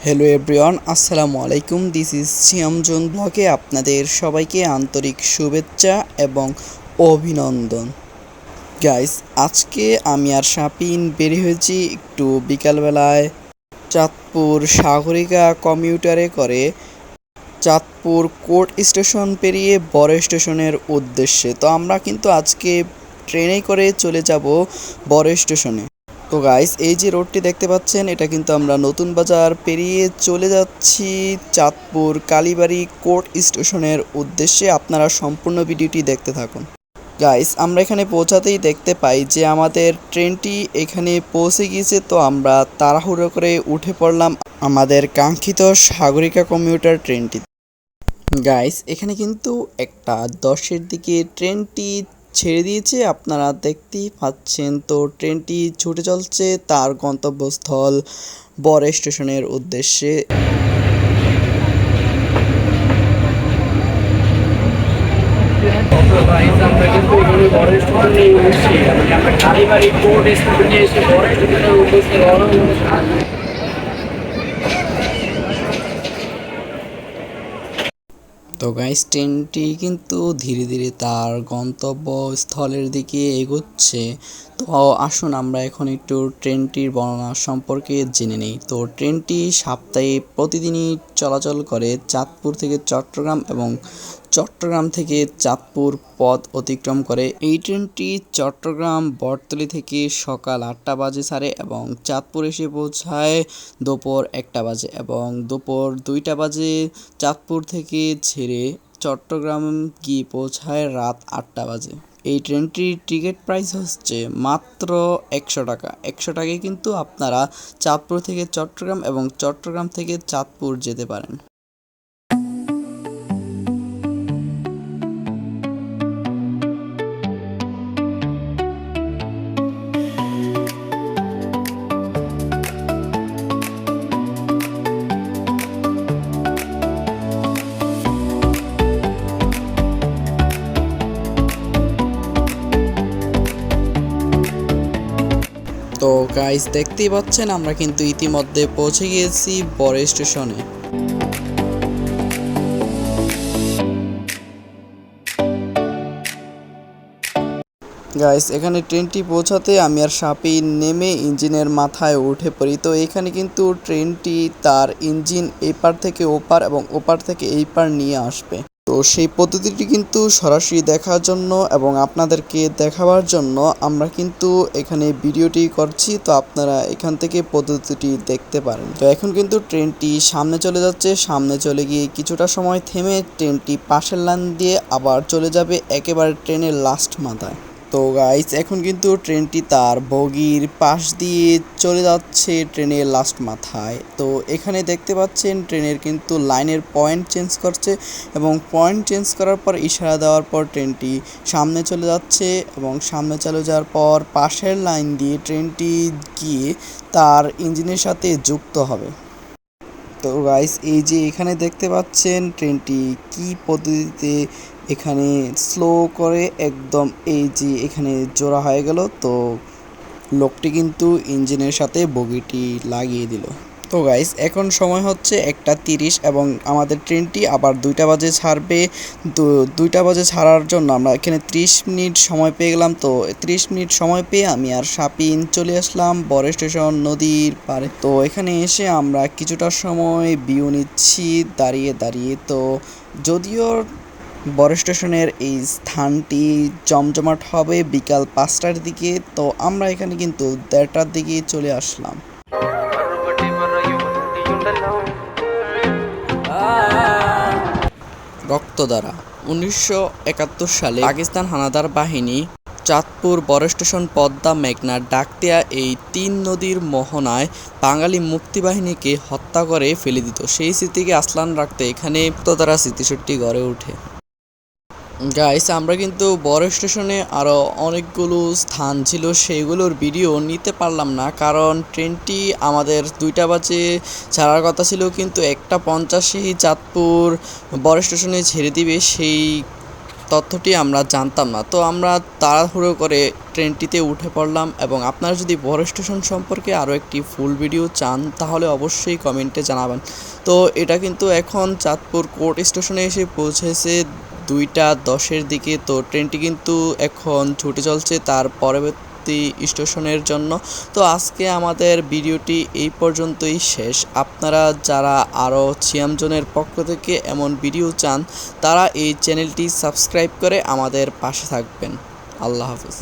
Hello everyone, আসসালামু আলাইকুম। This is সিয়ামজন ব্লগে আপনাদের সবাইকে আন্তরিক শুভেচ্ছা এবং অভিনন্দন। গাইস, আজকে আমি আর শাপিন বের হয়েছি একটু বিকালবেলায় চাঁদপুর সাগরিকা কমিউটারে করে চাঁদপুর কোর্ট স্টেশন পেরিয়ে বড় স্টেশনের উদ্দেশ্যে। তো আমরা কিন্তু আজকে ট্রেনে করে চলে যাব বড় স্টেশনে। তো গাইস, এই যে রোডটি দেখতে পাচ্ছেন, এটা কিন্তু আমরা নতুন বাজার পেরিয়ে চলে যাচ্ছি চাঁদপুর কালীবাড়ি কোর্ট স্টেশনের উদ্দেশ্যে। আপনারা সম্পূর্ণ ভিডিওটি দেখতে থাকুন। গাইস, আমরা এখানে পৌঁছাতেই দেখতে পাই যে আমাদের ট্রেনটি এখানে পৌঁছে গিয়েছে। তো আমরা তাড়াহুড়ো করে উঠে পড়লাম আমাদের কাঙ্ক্ষিত সাগরিকা কমিউটার ট্রেনটি। গাইস, এখানে কিন্তু একটা 10-এর দিকে ট্রেনটি ছেড়ে দিয়েছে, আপনারা দেখতেই পাচ্ছেন। তো ট্রেনটি ছুটে চলছে তার গন্তব্যস্থল বড় স্টেশনের উদ্দেশ্যে। আমরা কিন্তু এখানে বড় স্টেশনে এসেছি, আমরা কালীবাড়ি কোর্ট স্টেশনে এসে বড় স্টেশনের উদ্দেশ্যে রওনা হচ্ছি। তো গাইস, ট্রেনটি কিন্তু ধীরে ধীরে তার গন্তব্যস্থলের দিকে এগোচ্ছে। তো আসুন আমরা এখন একটু ট্রেনটির বর্ণনা সম্পর্কে জেনে নিই। তো ট্রেনটি সপ্তাহে প্রতিদিনই চলাচল করে চাঁদপুর থেকে চট্টগ্রাম এবং চট্টগ্রাম থেকে চাঁদপুর পথ অতিক্রম করে। এই ট্রেনটি চট্টগ্রাম বটতলী থেকে সকাল 8টা বাজে ছাড়ে এবং চাঁদপুর এসে পৌঁছায় দুপুর 1টা বাজে এবং দুপুর 2টা বাজে চাঁদপুর থেকে ছেড়ে চট্টগ্রাম গিয়ে পৌঁছায় রাত 8টা বাজে। এই ট্রেনটির টিকিট প্রাইস হচ্ছে মাত্র 100 টাকা। 100 টাকায় কিন্তু আপনারা চাঁদপুর থেকে চট্টগ্রাম এবং চট্টগ্রাম থেকে চাঁদপুর যেতে পারেন। তো গাইস, দেখতেই পাচ্ছেন আমরা কিন্তু ইতিমধ্যে পৌঁছে গিয়েছি বড় স্টেশনে। গাইস, এখানে ট্রেনটি পৌঁছাতে আমি আর সাপি নেমে ইঞ্জিনের মাথায় উঠে পড়ি। তো এখানে কিন্তু ট্রেনটি তার ইঞ্জিন এই পার থেকে ওপার এবং ওপার থেকে এই পার নিয়ে আসবে। তো সেই পদ্ধতিটি কিন্তু সরাসরি দেখার জন্য এবং আপনাদেরকে দেখাবার জন্য আমরা কিন্তু এখানে ভিডিওটি করছি। তো আপনারা এখান থেকে পদ্ধতিটি দেখতে পারেন। তো এখন কিন্তু ট্রেনটি সামনে চলে যাচ্ছে। সামনে চলে গিয়ে কিছুটা সময় থেমে ট্রেনটি পাশের লাইন দিয়ে আবার চলে যাবে একেবারে ট্রেনের লাস্ট মাথায়। তো গাইস, এখন কিন্তু ট্রেনটি তার বগির পাশ দিয়ে চলে যাচ্ছে ট্রেনের লাস্ট মাথায়। তো এখানে দেখতে পাচ্ছেন ট্রেনের কিন্তু লাইনের পয়েন্ট চেঞ্জ করছে এবং পয়েন্ট চেঞ্জ করার পর ইশারা দেওয়ার পর ট্রেনটি সামনে চলে যাচ্ছে এবং সামনে চলে যাওয়ার পর পাশের লাইন দিয়ে ট্রেনটি গিয়ে তার ইঞ্জিনের সাথে যুক্ত হবে। তো গাইস, এই যে এখানে দেখতে পাচ্ছেন ট্রেনটি কি পদ্ধতিতে এখানে স্লো করে একদম এই যে এখানে জোড়া হয়ে গেল। তো লোকটি কিন্তু ইঞ্জিনের সাথে বগিটি লাগিয়ে দিল। তো গাইস, এখন সময় হচ্ছে 1টা 30 এবং আমাদের ট্রেনটি আবার 2টা বাজে ছাড়বে। 2টা বাজে ছাড়ার জন্য আমরা এখানে 30 মিনিট সময় পেয়ে গেলাম। তো 30 মিনিট সময় পেয়ে আমি আর সাপিন চলে আসলাম বড় স্টেশন নদীর পাড়ে। তো এখানে এসে আমরা কিছুটা সময় ভিউ নিচ্ছি দাঁড়িয়ে দাঁড়িয়ে। তো যদিও বড় স্টেশনের এই স্থানটি জমজমাট হবে বিকাল 5টার দিকে, তো আমরা এখানে কিন্তু 1:30টার দিকে চলে আসলাম। রক্তধারা 1971 সালে পাকিস্তান হানাদার বাহিনী চাঁদপুর বড় স্টেশন পদ্মা মেঘনা ডাকতিয়া এই 3 নদীর মোহনায় বাঙালি মুক্তিবাহিনীকে হত্যা করে ফেলে দিত। সেই স্মৃতিকে আসলান রাখতে এখানে রক্তধারা স্মৃতিসৌধটি গড়ে ওঠে। গাইস, আমরা কিন্তু বড় স্টেশনে আরও অনেকগুলো স্থান ছিল, সেগুলোর ভিডিও নিতে পারলাম না কারণ ট্রেনটি আমাদের 2টা বাজে ছাড়ার কথা ছিল, কিন্তু 1টা 50-এই চাঁদপুর বড় স্টেশনে ছেড়ে দিবে। সেই তথ্যটি আমরা জানতাম না। তো আমরা তাড়াহুড়ো করে ট্রেনটিতে উঠে পড়লাম এবং আপনারা যদি বড় স্টেশন সম্পর্কে আরও একটি ফুল ভিডিও চান তাহলে অবশ্যই কমেন্টে জানাবেন। তো এটা কিন্তু এখন চাঁদপুর কোর্ট স্টেশনে এসে পৌঁছেছে 2টা 10-এর দিকে। তো ট্রেনটি কিন্তু এখন ছুটে চলছে তার পরবর্তী স্টেশনের জন্য। তো আজকে আমাদের ভিডিওটি এই পর্যন্তই শেষ। আপনারা যারা আরও সিয়ামজনের পক্ষ থেকে এমন ভিডিও চান তারা এই চ্যানেলটি সাবস্ক্রাইব করে আমাদের পাশে থাকবেন। আল্লাহ হাফেজ।